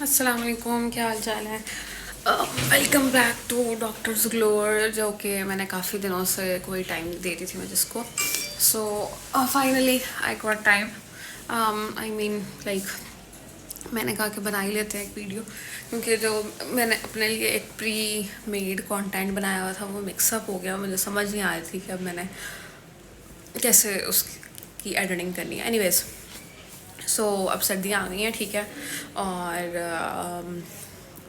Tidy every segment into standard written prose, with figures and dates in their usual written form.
अस्सलाम वालेकुम, क्या हाल चाल है। वेलकम बैक टू डॉक्टर्स ग्लोर, जो कि मैंने काफ़ी दिनों से कोई टाइम नहीं दे रही थी मैं जिसको। So finally I got time. I mean like मैंने कहा कि बना ही लेते हैं एक वीडियो, क्योंकि जो मैंने अपने लिए एक प्री मेड कंटेंट बनाया हुआ था वो मिक्सअप हो गया। मुझे समझ नहीं आ रही थी कि अब मैंने कैसे उसकी एडिटिंग करनी है। एनीवेज, सो अब सर्दियाँ आ गई हैं, ठीक है।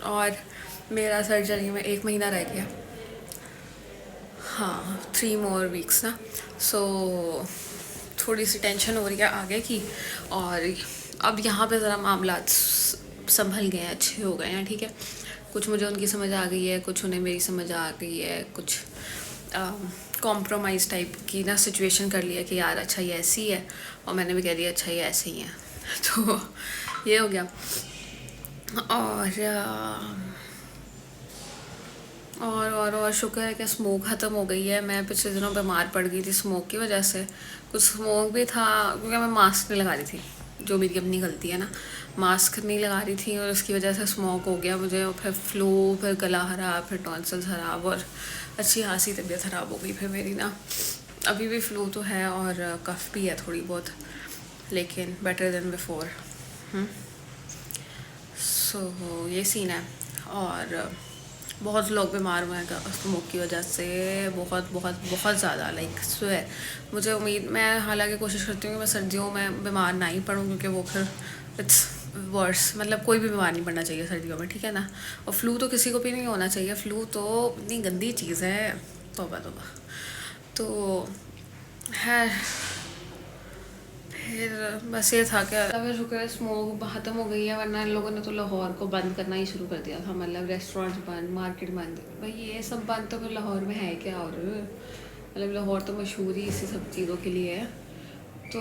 और मेरा सर्जरी में 1 महीना रह गया। हाँ, 3 more weeks ना। सो थोड़ी सी टेंशन हो रही है आगे की। और अब यहाँ पे ज़रा मामला संभल गए हैं, अच्छे हो गए हैं, ठीक है। कुछ मुझे उनकी समझ आ गई है, कुछ उन्हें मेरी समझ आ गई है, कुछ कॉम्प्रोमाइज़ टाइप की ना सिचुएशन कर लिया कि यार अच्छा ये ऐसी है, और मैंने भी कह दिया अच्छा ये ऐसे ही है। तो ये हो गया। और शुक्र है कि स्मोक ख़त्म हो गई है। मैं पिछले दिनों बीमार पड़ गई थी स्मोक की वजह से। कुछ स्मोक भी था क्योंकि मैं मास्क नहीं लगा रही थी, जो मेरी अपनी गलती है ना। मास्क नहीं लगा रही थी और उसकी वजह से स्मोक हो गया मुझे, और फिर फ्लू, फिर गला ख़राब, फिर टॉन्सिल्स ख़राब, और अच्छी खासी तबीयत ख़राब हो गई फिर मेरी ना। अभी भी फ्लू तो है और कफ भी है थोड़ी बहुत, लेकिन बेटर देन बिफोर। सो ये सीन है। और बहुत लोग बीमार हुए हैं स्मोक की वजह से, बहुत बहुत बहुत ज़्यादा, लाइक स्वेयर। मुझे उम्मीद, मैं हालांकि कोशिश करती हूँ कि मैं सर्दियों में बीमार ना ही पड़ूँ, क्योंकि वो फिर इट्स वर्स। मतलब कोई भी बीमार नहीं पड़ना चाहिए सर्दियों में, ठीक है ना। और फ्लू तो किसी को भी नहीं होना चाहिए। फ्लू तो इतनी गंदी चीज़ है, तौबा तौबा। तो है, फिर बस ये था कि फिर शुक्र है स्मोक ख़त्म हो गई है, वरना इन लोगों ने तो लाहौर को बंद करना ही शुरू कर दिया था। मतलब रेस्टोरेंट्स बंद, मार्केट बंद। भाई ये सब बंद तो फिर लाहौर में है क्या? और मतलब लाहौर तो मशहूर ही इसी सब चीज़ों के लिए है। तो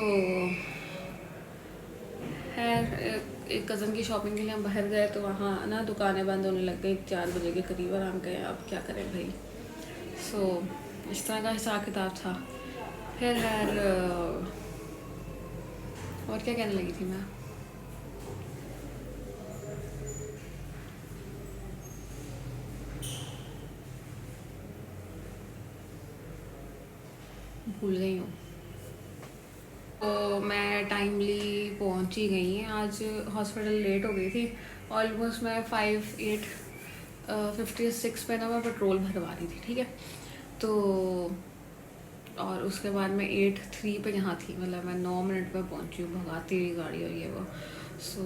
है, एक कज़न की शॉपिंग के लिए हम बाहर गए तो वहाँ ना दुकानें बंद होने लग गई 4 बजे के करीब, और हम गए अब क्या करें भाई। सो इस तरह का हिसाब किताब था। फिर यार और क्या कहने लगी थी मैं? भूल गई हूँ। तो मैं टाइमली पहुंच ही गई। आज हॉस्पिटल लेट हो गई थी। ऑलमोस्ट मैं 56 पे ना मैं पेट्रोल भरवा रही थी, ठीक है। तो और उसके बाद मैं 8:03 पे यहाँ थी, मतलब मैं 9 मिनट में पहुंची हूँ भगाती हुई गाड़ी, और ये वो। सो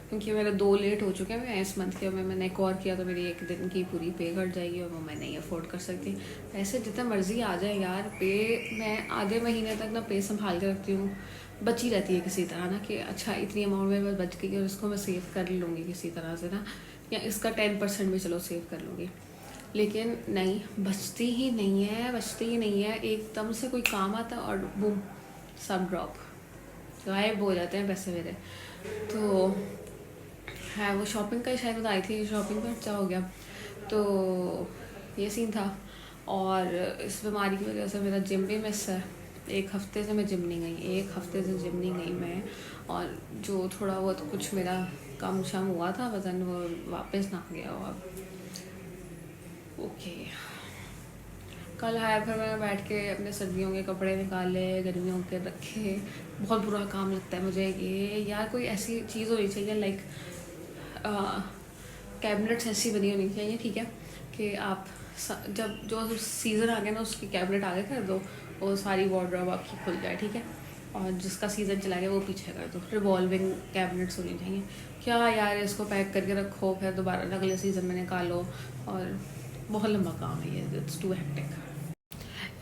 क्योंकि मेरे 2 लेट हो चुके हैं इस मंथ के, मैंने एक और किया तो मेरी एक दिन की पूरी पे कट जाएगी, और वो मैं नहीं अफोर्ड कर सकती। ऐसे जितना मर्जी आ जाए यार पे, मैं आधे महीने तक ना पे संभाल के रखती हूँ, बची रहती है किसी तरह ना, कि अच्छा इतनी अमाउंट में बच गई और इसको मैं सेव कर लूँगी किसी तरह से ना, या इसका 10% भी चलो सेव कर लूँगी। लेकिन नहीं, बचती ही नहीं है, बचती ही नहीं है। एकदम से कोई काम आता और बूम, सब ड्रॉप, गायब हो जाते हैं पैसे मेरे। तो है, वो शॉपिंग का ही शायद आई थी, शॉपिंग का अच्छा हो गया। तो ये सीन था। और इस बीमारी की वजह से मेरा जिम भी मिस है। 1 हफ्ते से मैं जिम नहीं गई, 1 हफ्ते से जिम नहीं गई मैं। और जो थोड़ा बहुत कुछ मेरा कम शम हुआ था वज़न, वो वापस ना गया हो अब। ओके, कल आया, फिर मैंने बैठ के अपने सर्दियों के कपड़े निकाले, गर्मियों के रखे। बहुत बुरा काम लगता है मुझे ये यार। कोई ऐसी चीज़ होनी चाहिए, लाइक कैबिनेट्स ऐसी बनी होनी चाहिए, ठीक है, कि आप जब जो सीज़न आ गया ना उसकी कैबिनेट आगे कर दो, वो सारी वार्डरोब आपकी खुल जाए, ठीक है। और जिसका सीज़न चला गया वो पीछे कर दो। रिवॉल्विंग कैबिनेट्स होनी चाहिए। क्या यार, इसको पैक करके रखो, फिर दोबारा अगले सीज़न में निकालो, और बहुत लंबा काम है ये, it's too hectic.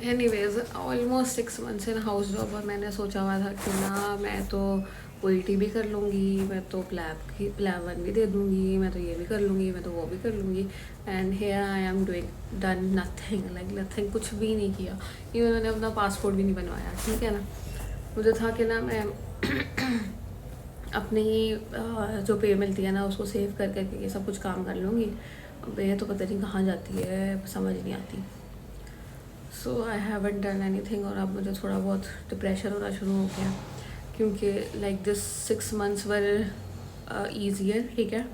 Anyways, almost 6 months in house job, और मैंने सोचा हुआ था कि ना मैं तो OET भी कर लूँगी, मैं तो प्लैब 1 भी दे दूँगी, मैं तो ये भी कर लूँगी, मैं तो वो भी कर लूँगी। And here I am doing done nothing, like nothing, कुछ भी नहीं किया। इवन मैंने अपना पासपोर्ट भी नहीं बनवाया, ठीक है ना। मुझे था कि ना मैं अपनी जो पे मिलती है ना उसको सेव कर करके ये सब कुछ काम कर लूँगी। अब ये तो पता नहीं कहाँ जाती है, समझ नहीं आती। सो आई हैवंट डन एनीथिंग। और अब मुझे थोड़ा बहुत डिप्रेशन होना शुरू हो गया, क्योंकि like this 6 months were easier, ठीक है।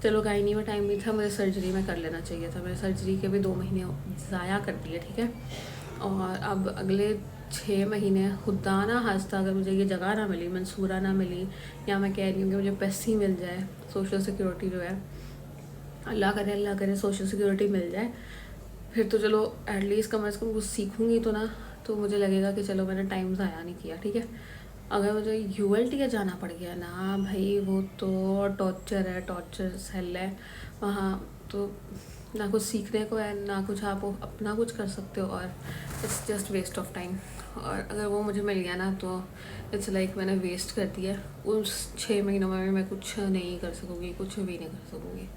चलो गायनी में टाइम नहीं था, मुझे सर्जरी में कर लेना चाहिए था, मेरे सर्जरी के भी 2 महीने ज़ाया कर दिए, ठीक है। और अब अगले 6 महीने खुदा ना हंसता अगर मुझे ये जगह ना मिली, मंसूरा ना मिली, या मैं कह रही हूँ कि मुझे पैसे मिल जाए, सोशल सिक्योरिटी जो है, अल्लाह करे सोशल सिक्योरिटी मिल जाए, फिर तो चलो एटलीस्ट कम अज़ कम कुछ सीखूँगी तो ना, तो मुझे लगेगा कि चलो मैंने टाइम ज़ाया नहीं किया, ठीक है। अगर मुझे यूएलटी का जाना पड़ गया ना भाई, वो तो टॉर्चर है, टॉर्चर सेल है वहाँ, तो ना कुछ सीखने को है ना कुछ आप अपना कुछ कर सकते हो, और it's just waste of time. और अगर वो मुझे मिल गया ना तो इट्स लाइक मैंने वेस्ट कर दिया, उस 6 महीनों में मैं कुछ नहीं कर सकूँगी, कुछ भी नहीं कर सकूँगी।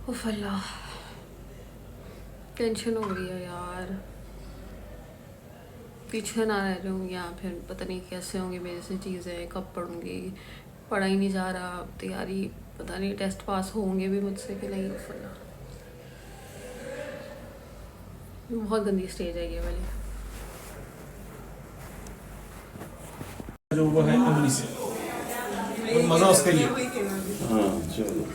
उफ़ अल्लाह, टेंशन हो रही है यार, पीछे ना रह जाऊँ या फिर पता नहीं कैसे होंगी मेरे से चीज़ें, कब पढ़ूँगी, पढ़ा ही नहीं जा रहा, तैयारी पता नहीं टेस्ट पास होंगे भी मुझसे कि नहीं। बहुत गंदी स्टेज है ये वाली। जो वो है उंगली से, और मजा उसका ही है। हाँ चलो।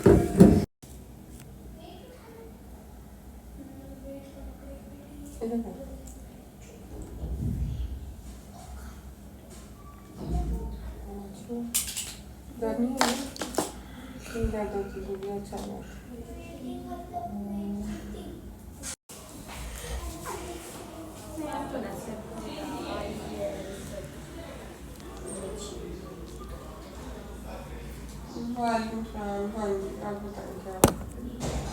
वालेकुम सलाम। हाँ जी, आप बताएं क्या?